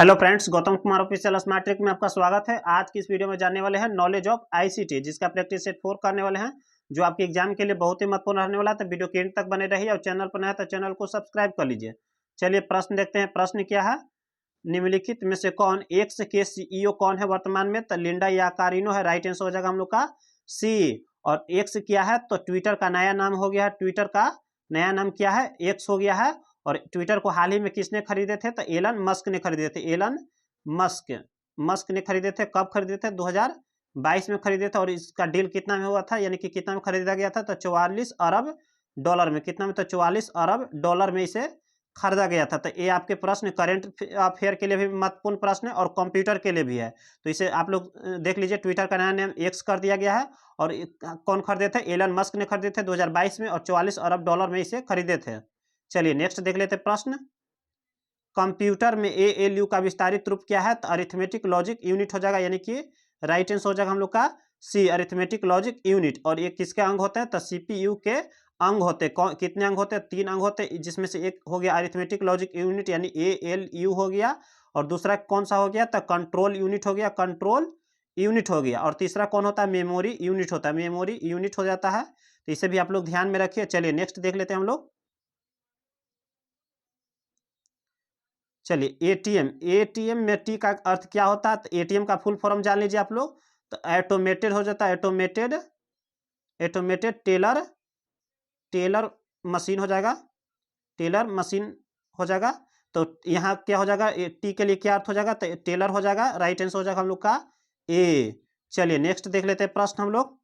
Hello friends, Gautam Kumar official smart trick में आपका स्वागत है। आज की इस वीडियो में जानने वाले हैं नॉलेज ऑफ आईसीटी, जिसका प्रैक्टिस सेट 4 करने वाले हैं, जो आपके एग्जाम के लिए बहुत ही महत्वपूर्ण रहने वाला है। तो वीडियो के एंड तक बने रहिए और चैनल पर नया है तो चैनल को सब्सक्राइब कर लीजिए। चलिए प्रश्न देखते हैं। प्रश्न क्या है? निम्नलिखित में से कौन एक्स के सीईओ कौन है वर्तमान में? तो लिंडा याकारिनो है। राइट आंसर हो जाएगा हम लोग का सी। और एक्स क्या है? तो ट्विटर का नया नाम हो गया है। ट्विटर का नया नाम क्या है? एक्स हो गया है। और ट्विटर को हाल ही में किसने खरीदे थे? तो एलन मस्क ने खरीदे थे। एलन मस्क मस्क ने खरीदे थे। कब खरीदे थे? 2022 में खरीदे थे। और इसका डील कितना में हुआ था, यानी कि कितना में खरीदा गया था? तो 44 अरब डॉलर में। कितना में? तो 44 अरब डॉलर में इसे खरीदा गया था। तो ये आपके प्रश्न करंट अफेयर के लिए भी महत्वपूर्ण प्रश्न है और कंप्यूटर के लिए भी है। तो इसे आप लोग देख लीजिए। ट्विटर का नया नाम एक्स कर दिया गया है। और कौन खरीदे थे? एलन मस्क ने खरीदे थे 2022 में, और 44 अरब डॉलर में इसे खरीदे थे। चलिए नेक्स्ट देख लेते प्रश्न। कंप्यूटर में एएलयू का विस्तारित रूप क्या है? तो अरिथमेटिक लॉजिक यूनिट हो जाएगा, यानी कि राइट आंसर हो जाएगा हम लोग का सी, अरिथमेटिक लॉजिक यूनिट। और ये किसके अंग होते हैं? तो सीपीयू के अंग होते हैं। कितने अंग होते हैं? 3 अंग होते हैं, जिसमें से एक हो गया अरिथमेटिक लॉजिक यूनिट यानी एएलयू हो गया। और दूसरा कौन सा हो गया? तो कंट्रोल यूनिट हो गया। कंट्रोल यूनिट हो गया। और तीसरा कौन होता है? मेमोरी यूनिट होता है। मेमोरी यूनिट हो जाता है। तो इसे भी आप लोग ध्यान में रखिए। चलिए नेक्स्ट देख लेते हैं हम लोग। चलिए एटीएम। एटीएम में टी का अर्थ क्या होता है? तो एटीएम का फुल फॉर्म जान लीजिए आप लोग। तो ऑटोमेटेड हो जाता है। Automated automated teller teller machine हो जाएगा। टेलर मशीन हो जाएगा। तो यहाँ क्या हो जाएगा? टी के लिए क्या अर्थ हो जाएगा? तो टेलर हो जाएगा। राइट आंसर हो जाएगा हम लोग का ए। चलिए नेक्स्ट देख लेते हैं प्रश्न हम लोग।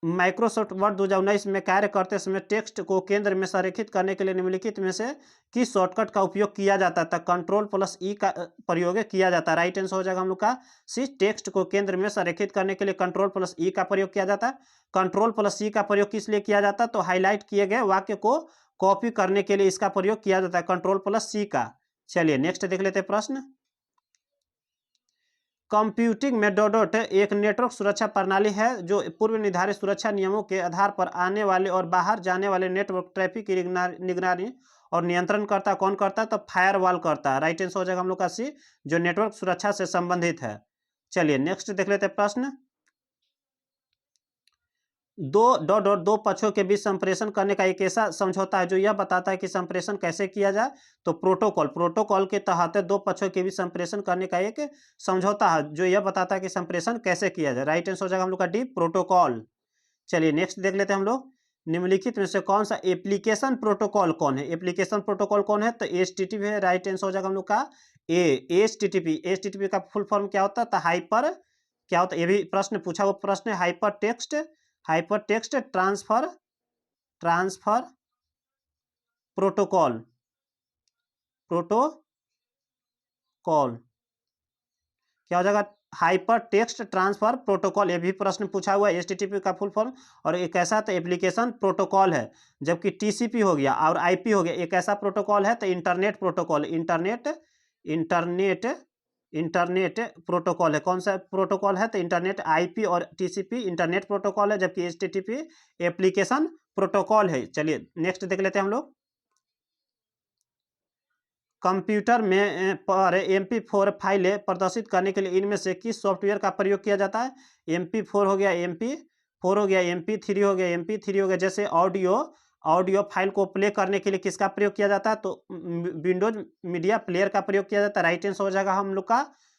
माइक्रोसॉफ्ट वर्ड 2019 में कार्य करते समय टेक्स्ट को केंद्र में संरेखित करने के लिए निम्नलिखित में से किस शॉर्टकट का उपयोग किया जाता था? कंट्रोल प्लस ई का प्रयोग किया जाता है। राइट आंसर हो जाएगा हम लोग का सी। टेक्स्ट को केंद्र में संरेखित करने के लिए कंट्रोल प्लस ई का प्रयोग किया जाता है। कंट्रोल प्लस ई का प्रयोग किस लिए किया जाता है? तो हाईलाइट किए गए वाक्य को कॉपी करने के लिए इसका प्रयोग किया जाता है, कंट्रोल प्लस सी का। चलिए नेक्स्ट देख लेते हैं प्रश्न। कंप्यूटिंग में डॉट एक नेटवर्क सुरक्षा प्रणाली है जो पूर्व निर्धारित सुरक्षा नियमों के आधार पर आने वाले और बाहर जाने वाले नेटवर्क ट्रैफिक की निगरानी और नियंत्रण करता। कौन करता है? तो फायरवॉल करता है। राइट आंसर हो जाएगा हम लोग का सी, जो नेटवर्क सुरक्षा से संबंधित है। चलिए नेक्स्ट देख लेते हैं प्रश्न। दो पक्षों के बीच संप्रेषण करने का एक ऐसा समझौता है जो यह बताता है कि संप्रेषण कैसे किया जाए। तो प्रोटोकॉल के तहत दो पक्षों के बीच संप्रेषण करने का एक समझौता है जो यह बताता है कि संप्रेषण कैसे किया जाए। राइट आंसर हो जाएगा हम लोग का डी, प्रोटोकॉल। चलिए नेक्स्ट देख लेते हैं हम लोग। निम्नलिखित में से कौन सा एप्लीकेशन प्रोटोकॉल कौन है? एप्लीकेशन प्रोटोकॉल कौन है? तो एचटीटीपी है। राइट आंसर हो जाएगा हम लोग का ए, एचटीटीपी। एचटीटीपी का फुल फॉर्म क्या होता है? तो हाइपर क्या होता है? ये भी प्रश्न पूछा हुआ प्रश्न है। हाइपर टेक्स्ट ट्रांसफर प्रोटोकॉल क्या हो जाएगा? Hyper text transfer protocol. ये भी प्रश्न पूछा हुआ है। एचटीटीपी का फुल फॉर्म। और एक ऐसा तो एप्लीकेशन प्रोटोकॉल है। जबकि टीसीपी हो गया और आईपी हो गया, एक ऐसा प्रोटोकॉल है तो internet protocol. Internet internet protocol है। कौन सा प्रोटोकॉल है? तो इंटरनेट। आईपी और टीसीपी इंटरनेट प्रोटोकॉल है, जबकि एचटीटीपी एप्लीकेशन प्रोटोकॉल है। चलिए नेक्स्ट देख लेते हैं हम लोग। कंप्यूटर में पर MP4 फाइलें प्रदर्शित करने के लिए इनमें से किस सॉफ्टवेयर का प्रयोग किया जाता है? MP4 हो गया, MP4 हो गया, MP3 हो गया, MP3 हो गया। जैसे ऑडियो फाइल को प्ले करने के लिए किसका प्रयोग किया जाता है? तो विंडोज मीडिया प्लेयर का प्रयोग किया जाता है। राइट आंसर हो जाएगा हम लोग का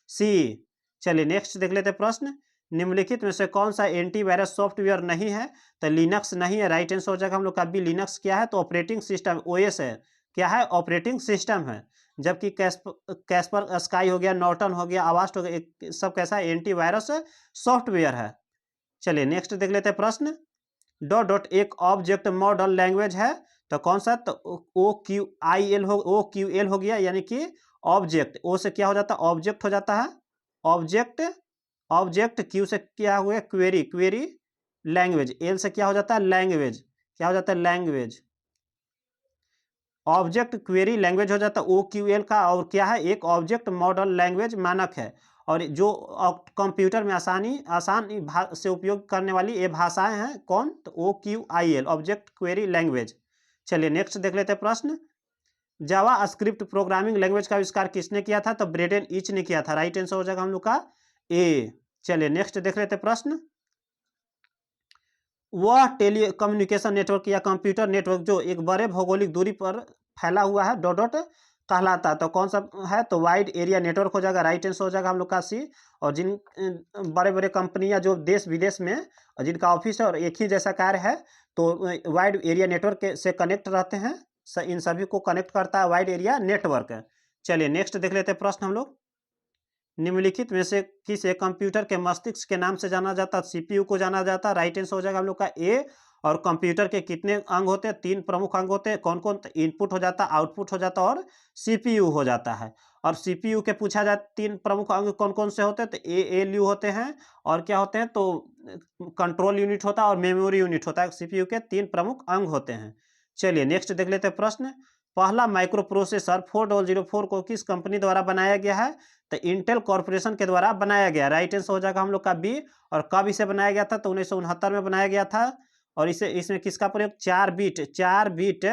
सी। चलिए नेक्स्ट देख लेते हैं प्रश्न। निम्नलिखित में से कौन सा एंटीवायरस सॉफ्टवेयर नहीं है? तो लिनक्स नहीं है। राइट आंसर हो जाएगा हम लोग का बी, लिनक्स क्या है? तो ऑपरेटिंग सिस्टम, ओएस है। क्या है? ऑपरेटिंग सिस्टम है। जबकि कैस्पर स्काई हो गया, नॉर्टन हो गया, अवास्ट हो गया, सब कैसा है? एंटीवायरस सॉफ्टवेयर है। चलिए नेक्स्ट देख लेते हैं प्रश्न। डॉट एक ऑब्जेक्ट मॉडल लैंग्वेज है। तो कौन सा? तो OQL हो गया, यानी कि ऑब्जेक्ट। ओ से क्या हो जाता है? ऑब्जेक्ट हो जाता है। ऑब्जेक्ट क्यू से क्या हुआ? Query language. एल से क्या हो जाता है? लैंग्वेज। क्या हो जाता है? लैंग्वेज। ऑब्जेक्ट क्वेरी लैंग्वेज हो जाता है OQL का। और क्या है? एक ऑब्जेक्ट मॉडल लैंग्वेज मानक है। और जो कंप्यूटर में आसान से उपयोग करने वाली ये भाषाएं हैं। कौन? तो OQIL, ऑब्जेक्ट क्वेरी लैंग्वेज। चलिए नेक्स्ट देख लेते हैं प्रश्न। जावा स्क्रिप्ट प्रोग्रामिंग लैंग्वेज का आविष्कार किसने किया था? तो ब्रेडेन ईच ने किया था। राइट आंसर हो जाएगा हम लोग का ए। चलिए नेक्स्ट देख लेते हैं प्रश्न। वह टेलीकम्युनिकेशन नेटवर्क या कंप्यूटर नेटवर्क जो एक बड़े भौगोलिक दूरी पर फैला हुआ है डॉट डॉट कहलाता है, तो कौन सा है? तो वाइड एरिया नेटवर्क हो जाएगा। राइट आंसर हो जाएगा हम लोग का सी। और जिन बड़े बड़े कंपनियां जो देश विदेश में और जिनका ऑफिस है और एक ही जैसा कार्य है, तो वाइड एरिया नेटवर्क से कनेक्ट रहते हैं। इन सभी को कनेक्ट करता है वाइड एरिया नेटवर्क। चलिए नेक्स्ट देख लेते हैं प्रश्न हम लोग। निम्नलिखित में से किस एक कंप्यूटर के मस्तिष्क के नाम से जाना जाता है? सीपीयू को जाना जाता है। राइट आंसर हो जाएगा हम लोग का ए। और कंप्यूटर के कितने अंग होते हैं? 3 प्रमुख अंग होते हैं। कौन कौन? इनपुट हो जाता है, आउटपुट हो जाता है और सीपीयू हो जाता है। और सीपीयू के पूछा जाए 3 प्रमुख अंग कौन कौन से होते हैं? तो एएलयू होते हैं और क्या होते हैं? तो कंट्रोल यूनिट होता है और मेमोरी यूनिट होता है। सीपीयू के 3 प्रमुख अंग होते हैं। चलिए नेक्स्ट देख लेते हैं प्रश्न। पहला माइक्रो प्रोसेसर 4004 को किस कंपनी द्वारा बनाया गया है? तो इंटेल कॉर्पोरेशन के द्वारा बनाया गया। राइट आंसर हो जाएगा हम लोग का बी। और कब इसे बनाया गया था? तो 1969 में बनाया गया था। और इसे इसमें किसका प्रयोग? 4 बिट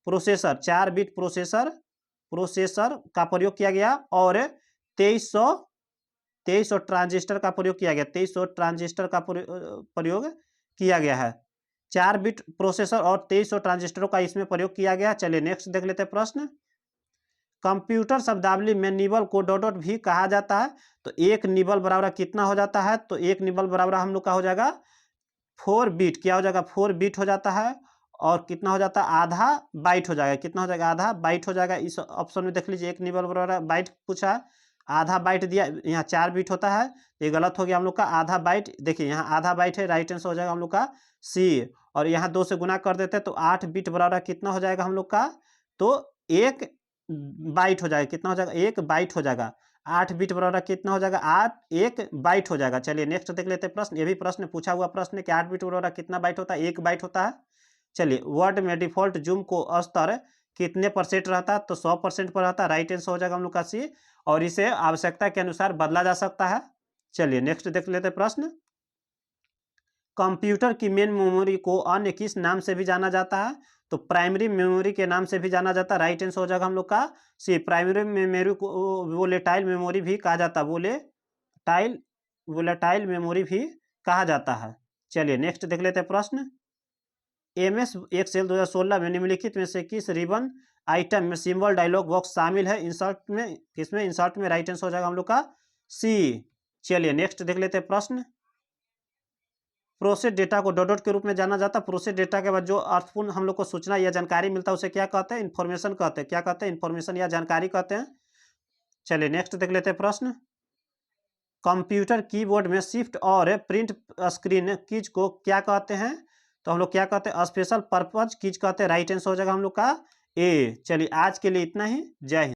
प्रोसेसर 4 बिट प्रोसेसर का प्रयोग किया गया। और 2300 ट्रांजिस्टर का प्रयोग किया गया। 2300 ट्रांजिस्टर का प्रयोग किया गया है। 4 बिट प्रोसेसर और 2300 ट्रांजिस्टरों का इसमें प्रयोग किया गया। चलिए नेक्स्ट देख लेते हैं प्रश्न। कंप्यूटर शब्दावली में निबल को डॉट डॉट भी कहा जाता है। तो एक निबल बराबर कितना हो जाता है? तो एक निबल बराबर हम लोग का हो जाएगा 4 बिट। क्या हो जाएगा? 4 बिट हो जाता है। और कितना हो जाता है? आधा बाइट हो जाएगा। कितना हो जाएगा? आधा बाइट हो जाएगा। इस ऑप्शन में देख लीजिए, एक निबल बराबर बाइट पूछा है, आधा बाइट दिया। यहाँ 4 बिट होता है, ये गलत हो गया हम लोग का। आधा बाइट देखिए यहाँ आधा बाइट है। राइट आंसर हो जाएगा हम लोग का सी। और यहाँ 2 से गुना कर देते हैं तो 8 बिट बराबर कितना हो जाएगा हम लोग का? तो 1 बाइट हो जाएगा। कितना हो जाएगा? 1 बाइट हो जाएगा। 8 बिट बराबर कितना हो जाएगा? 1 बाइट हो जाएगा। चलिए नेक्स्ट देख लेते हैं प्रश्न। ये भी प्रश्न पूछा हुआ प्रश्न है कि 8 बिट बराबर कितना बाइट होता है? 1 बाइट होता है। चलिए वर्ड में डिफॉल्ट जूम को स्तर कितने % रहता है? तो 100% पर रहता है। राइट आंसर हो जाएगा हम लोग का सी। और इसे आवश्यकता के अनुसार बदला जा सकता है। चलिए नेक्स्ट देख लेते हैं प्रश्न। कंप्यूटर की मेन मेमोरी को अन्य किस नाम से भी जाना जाता है? तो प्राइमरी मेमोरी के नाम से भी जाना जाता है। राइट आंसर हो जाएगा हम लोग का सी। प्राइमरी मेमोरी को वोलेटाइल मेमोरी भी कहा जाता है। वोलेटाइल मेमोरी भी कहा जाता है। चलिए नेक्स्ट देख लेते हैं प्रश्न। एमएस एक्सेल 2016 में निम्नलिखित में से किस रिबन आइटम में सिंबल डायलॉग बॉक्स शामिल है? इंसर्ट में, किसमें? इंसर्ट में। राइट आंसर हो जाएगा हम लोग का सी। चलिए नेक्स्ट देख लेते हैं प्रश्न। Process data co dot dot के रूप में जाना जाता है। प्रोसेस डेटा के बाद जो अर्थपूर्ण हम लोग को सूचना या जानकारी मिलता है उसे क्या कहते हैं? इन्फॉर्मेशन कहते हैं। क्या कहते हैं? इन्फॉर्मेशन या जानकारी कहते हैं। चलिए नेक्स्ट देख लेते हैं प्रश्न। कंप्यूटर कीबोर्ड में शिफ्ट और प्रिंट स्क्रीन कीज को क्या कहते हैं? तो हम लोग क्या कहते हैं? स्पेशल पर्पज कीज कहते हैं। राइट आंसर हो जाएगा हम लोग का ए। चलिए आज के लिए इतना ही। जय हिंद।